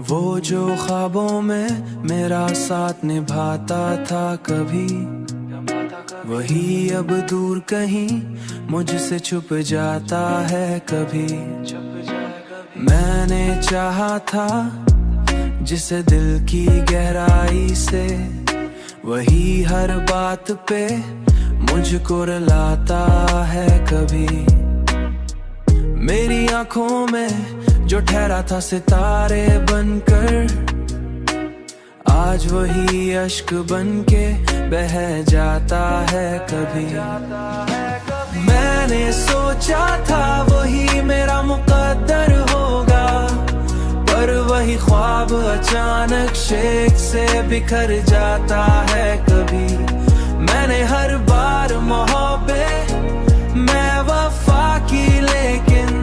वो जो ख्वाबों में मेरा साथ निभाता था कभी, वही अब दूर कहीं मुझसे छुप जाता है कभी। मैंने चाहा था जिसे दिल की गहराई से, वही हर बात पे मुझको रुलाता है कभी। मेरी आंखों में जो ठहरा था सितारे बनकर, आज वही अश्क बनके बह जाता है कभी। मैंने सोचा था वही मेरा मुकद्दर होगा, पर वही ख्वाब अचानक शेख से बिखर जाता है कभी। मैंने हर बार मोहब्बत मैं वफा की, लेकिन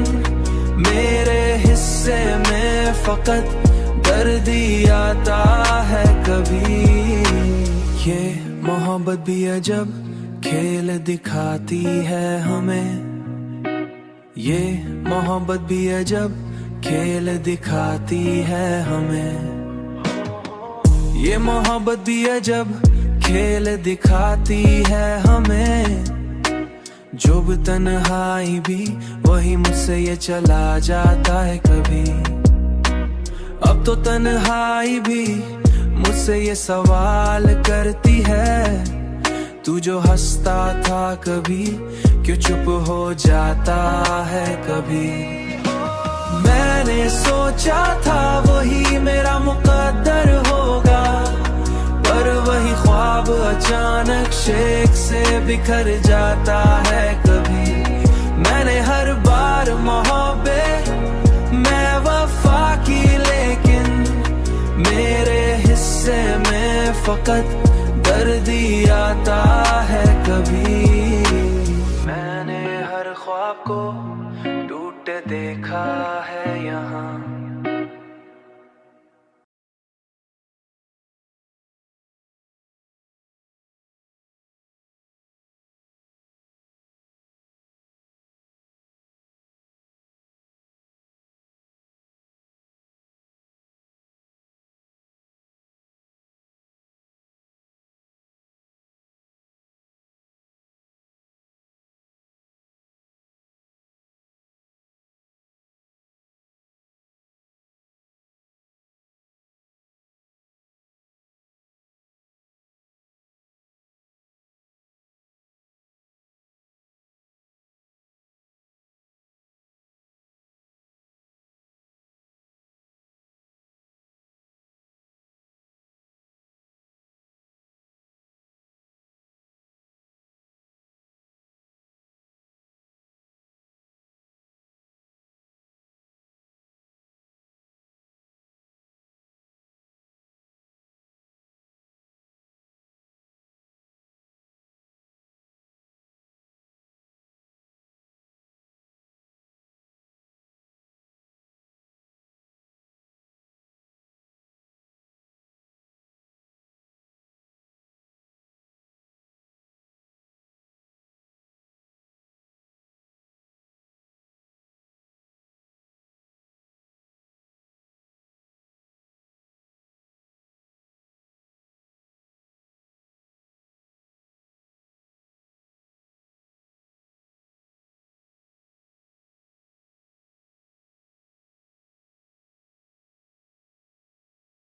मेरे हिस्से में फकत दर्द ही आता है कभी। ये मोहब्बत भी अजब खेल दिखाती है हमें, ये मोहब्बत भी अजब खेल दिखाती है हमें। ये मोहब्बत भी अजब खेल दिखाती है हमें। जो भी तन्हाई भी वही मुझसे ये चला जाता है कभी। अब तो तन्हाई भी मुझसे ये सवाल करती है, तू जो हंसता था कभी क्यों चुप हो जाता है कभी। मैंने सोचा था वही मेरा मुकद्दर होगा, पर वही ख्वाब अचानक शेख से बिखर जाता है कभी। मैंने हर बार मोहब्बत मैं वफा की, लेकिन मेरे हिस्से में फकत दर्द ही आता है कभी। मैंने हर ख्वाब को टूटे देखा है यहाँ,